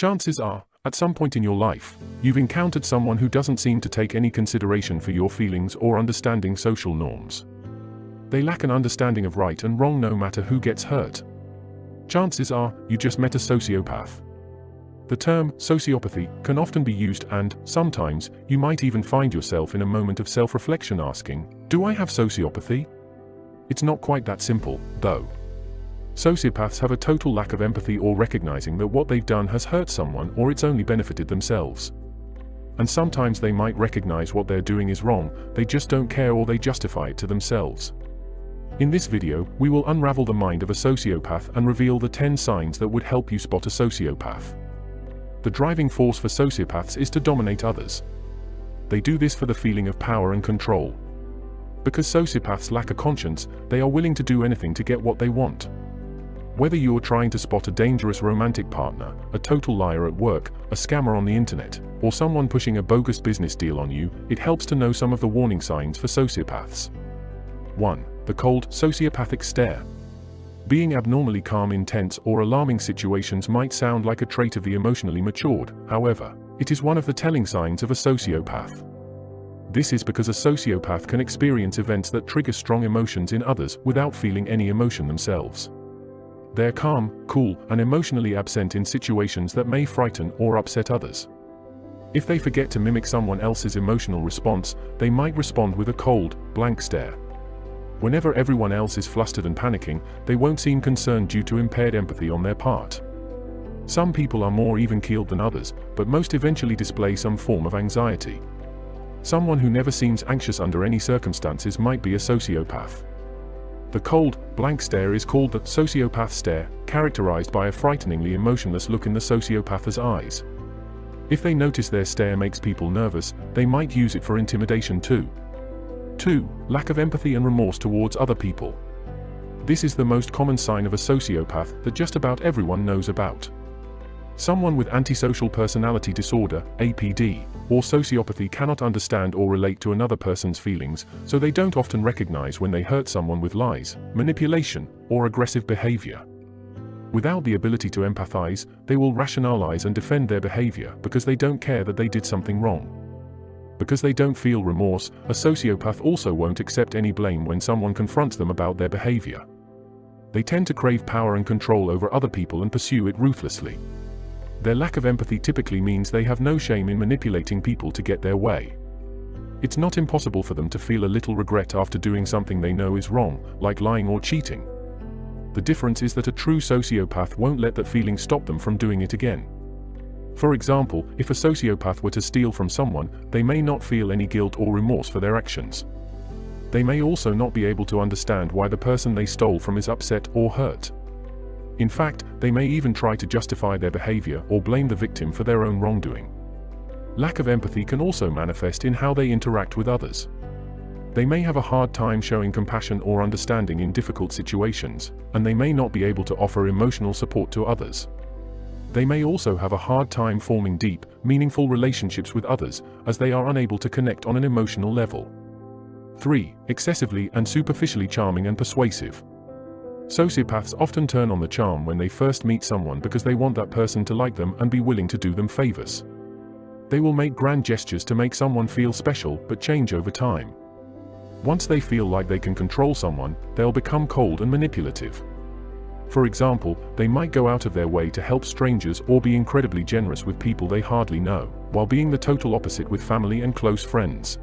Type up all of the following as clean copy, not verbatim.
Chances are, at some point in your life, you've encountered someone who doesn't seem to take any consideration for your feelings or understanding social norms. They lack an understanding of right and wrong no matter who gets hurt. Chances are, you just met a sociopath. The term sociopathy can often be used, and sometimes you might even find yourself in a moment of self-reflection asking, do I have sociopathy? It's not quite that simple, though. Sociopaths have a total lack of empathy or recognizing that what they've done has hurt someone or it's only benefited themselves. And sometimes they might recognize what they're doing is wrong, they just don't care or they justify it to themselves. In this video, we will unravel the mind of a sociopath and reveal the 10 signs that would help you spot a sociopath. The driving force for sociopaths is to dominate others. They do this for the feeling of power and control. Because sociopaths lack a conscience, they are willing to do anything to get what they want. Whether you're trying to spot a dangerous romantic partner, a total liar at work, a scammer on the internet, or someone pushing a bogus business deal on you, it helps to know some of the warning signs for sociopaths. 1. The cold, sociopathic stare. Being abnormally calm in tense or alarming situations might sound like a trait of the emotionally matured, however, it is one of the telling signs of a sociopath. This is because a sociopath can experience events that trigger strong emotions in others without feeling any emotion themselves. They're calm, cool, and emotionally absent in situations that may frighten or upset others. If they forget to mimic someone else's emotional response, they might respond with a cold, blank stare. Whenever everyone else is flustered and panicking, they won't seem concerned due to impaired empathy on their part. Some people are more even-keeled than others, but most eventually display some form of anxiety. Someone who never seems anxious under any circumstances might be a sociopath. The cold, blank stare is called the sociopath stare, characterized by a frighteningly emotionless look in the sociopath's eyes. If they notice their stare makes people nervous, they might use it for intimidation too. 2. Lack of empathy and remorse towards other people. This is the most common sign of a sociopath that just about everyone knows about. Someone with antisocial personality disorder, APD, or sociopathy cannot understand or relate to another person's feelings, so they don't often recognize when they hurt someone with lies, manipulation, or aggressive behavior. Without the ability to empathize, they will rationalize and defend their behavior because they don't care that they did something wrong. Because they don't feel remorse, a sociopath also won't accept any blame when someone confronts them about their behavior. They tend to crave power and control over other people and pursue it ruthlessly. Their lack of empathy typically means they have no shame in manipulating people to get their way. It's not impossible for them to feel a little regret after doing something they know is wrong, like lying or cheating. The difference is that a true sociopath won't let that feeling stop them from doing it again. For example, if a sociopath were to steal from someone, they may not feel any guilt or remorse for their actions. They may also not be able to understand why the person they stole from is upset or hurt. In fact, they may even try to justify their behavior or blame the victim for their own wrongdoing. Lack of empathy can also manifest in how they interact with others. They may have a hard time showing compassion or understanding in difficult situations, and they may not be able to offer emotional support to others. They may also have a hard time forming deep, meaningful relationships with others, as they are unable to connect on an emotional level. 3. Excessively and superficially charming and persuasive. Sociopaths often turn on the charm when they first meet someone because they want that person to like them and be willing to do them favors. They will make grand gestures to make someone feel special but change over time. Once they feel like they can control someone, they'll become cold and manipulative. For example, they might go out of their way to help strangers or be incredibly generous with people they hardly know, while being the total opposite with family and close friends.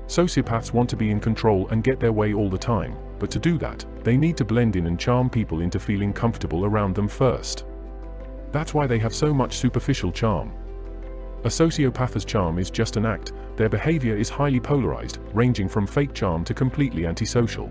Sociopaths want to be in control and get their way all the time, but to do that, they need to blend in and charm people into feeling comfortable around them first. That's why they have so much superficial charm. A sociopath's charm is just an act, their behavior is highly polarized, ranging from fake charm to completely antisocial.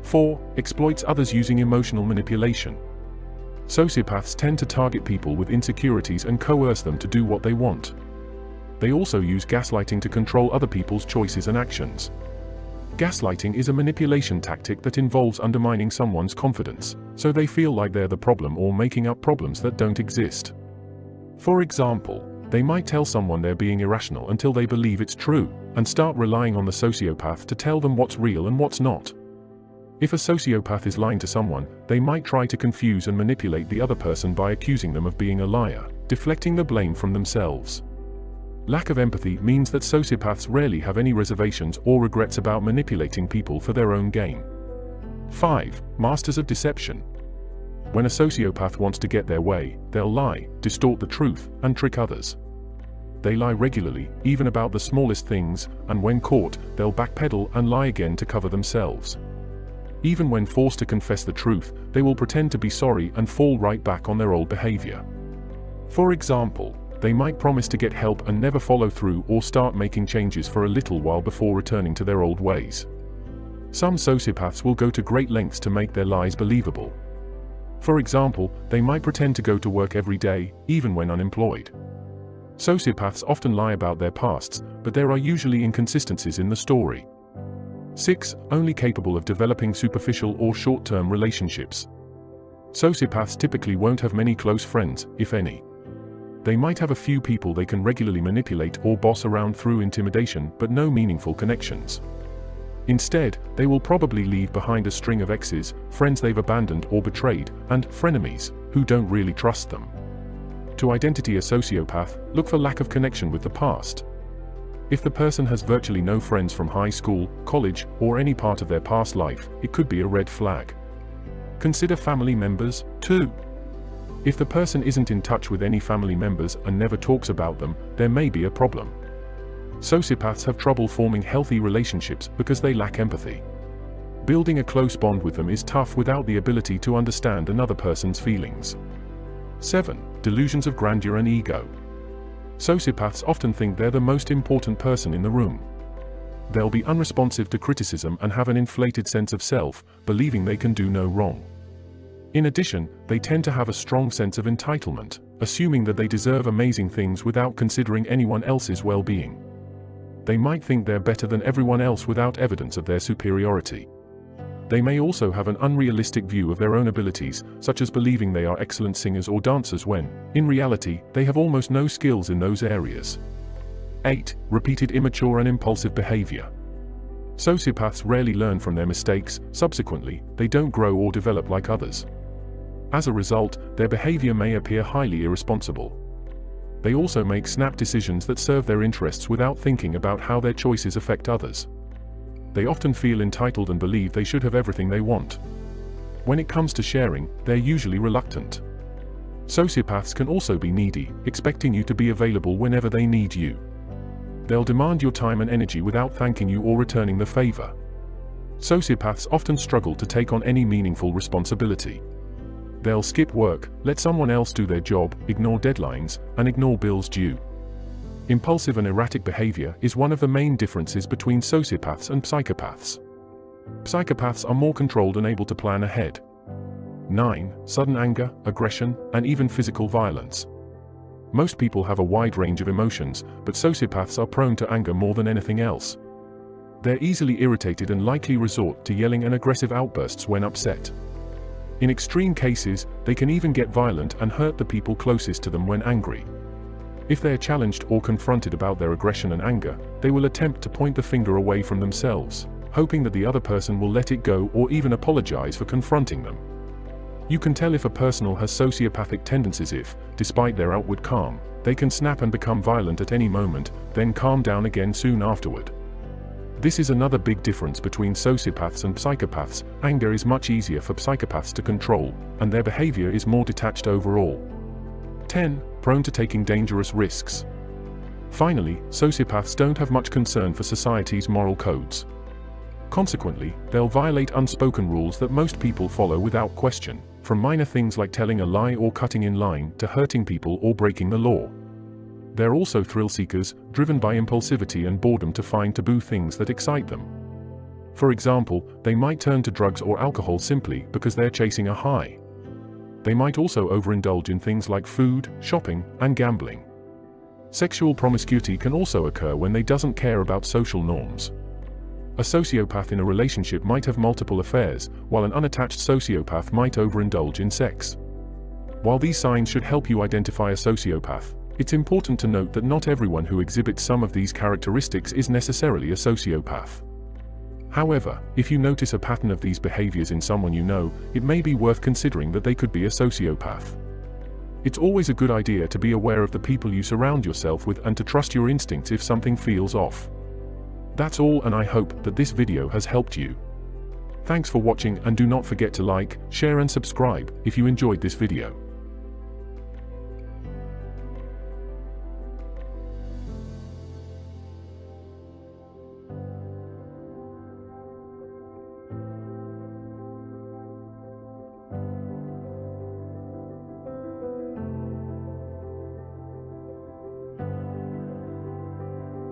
4. Exploits others using emotional manipulation. Sociopaths tend to target people with insecurities and coerce them to do what they want. They also use gaslighting to control other people's choices and actions. Gaslighting is a manipulation tactic that involves undermining someone's confidence, so they feel like they're the problem or making up problems that don't exist. For example, they might tell someone they're being irrational until they believe it's true, and start relying on the sociopath to tell them what's real and what's not. If a sociopath is lying to someone, they might try to confuse and manipulate the other person by accusing them of being a liar, deflecting the blame from themselves. Lack of empathy means that sociopaths rarely have any reservations or regrets about manipulating people for their own gain. 5. Masters of deception. When a sociopath wants to get their way, they'll lie, distort the truth, and trick others. They lie regularly, even about the smallest things, and when caught, they'll backpedal and lie again to cover themselves. Even when forced to confess the truth, they will pretend to be sorry and fall right back on their old behavior. For example, they might promise to get help and never follow through or start making changes for a little while before returning to their old ways. Some sociopaths will go to great lengths to make their lies believable. For example, they might pretend to go to work every day, even when unemployed. Sociopaths often lie about their pasts, but there are usually inconsistencies in the story. 6. Only capable of developing superficial or short-term relationships. Sociopaths typically won't have many close friends, if any. They might have a few people they can regularly manipulate or boss around through intimidation, but no meaningful connections. Instead, they will probably leave behind a string of exes, friends they've abandoned or betrayed, and frenemies, who don't really trust them. To identify a sociopath, look for lack of connection with the past. If the person has virtually no friends from high school, college, or any part of their past life, it could be a red flag. Consider family members, too. If the person isn't in touch with any family members and never talks about them, there may be a problem. Sociopaths have trouble forming healthy relationships because they lack empathy. Building a close bond with them is tough without the ability to understand another person's feelings. 7. Delusions of grandeur and ego. Sociopaths often think they're the most important person in the room. They'll be unresponsive to criticism and have an inflated sense of self, believing they can do no wrong. In addition, they tend to have a strong sense of entitlement, assuming that they deserve amazing things without considering anyone else's well-being. They might think they're better than everyone else without evidence of their superiority. They may also have an unrealistic view of their own abilities, such as believing they are excellent singers or dancers when, in reality, they have almost no skills in those areas. 8. Repeated immature and impulsive behavior. Sociopaths rarely learn from their mistakes, subsequently, they don't grow or develop like others. As a result, their behavior may appear highly irresponsible. They also make snap decisions that serve their interests without thinking about how their choices affect others. They often feel entitled and believe they should have everything they want. When it comes to sharing, they're usually reluctant. Sociopaths can also be needy, expecting you to be available whenever they need you. They'll demand your time and energy without thanking you or returning the favor. Sociopaths often struggle to take on any meaningful responsibility. They'll skip work, let someone else do their job, ignore deadlines, and ignore bills due. Impulsive and erratic behavior is one of the main differences between sociopaths and psychopaths. Psychopaths are more controlled and able to plan ahead. 9. Sudden anger, aggression, and even physical violence. Most people have a wide range of emotions, but sociopaths are prone to anger more than anything else. They're easily irritated and likely resort to yelling and aggressive outbursts when upset. In extreme cases, they can even get violent and hurt the people closest to them when angry. If they are challenged or confronted about their aggression and anger, they will attempt to point the finger away from themselves, hoping that the other person will let it go or even apologize for confronting them. You can tell if a person has sociopathic tendencies if, despite their outward calm, they can snap and become violent at any moment, then calm down again soon afterward. This is another big difference between sociopaths and psychopaths. Anger is much easier for psychopaths to control, and their behavior is more detached overall. 10. Prone to taking dangerous risks. Finally, sociopaths don't have much concern for society's moral codes. Consequently, they'll violate unspoken rules that most people follow without question, from minor things like telling a lie or cutting in line to hurting people or breaking the law. They're also thrill seekers, driven by impulsivity and boredom to find taboo things that excite them. For example, they might turn to drugs or alcohol simply because they're chasing a high. They might also overindulge in things like food, shopping, and gambling. Sexual promiscuity can also occur when they doesn't care about social norms. A sociopath in a relationship might have multiple affairs, while an unattached sociopath might overindulge in sex. While these signs should help you identify a sociopath, it's important to note that not everyone who exhibits some of these characteristics is necessarily a sociopath. However, if you notice a pattern of these behaviors in someone you know, it may be worth considering that they could be a sociopath. It's always a good idea to be aware of the people you surround yourself with and to trust your instincts if something feels off. That's all, and I hope that this video has helped you. Thanks for watching, and do not forget to like, share and subscribe if you enjoyed this video.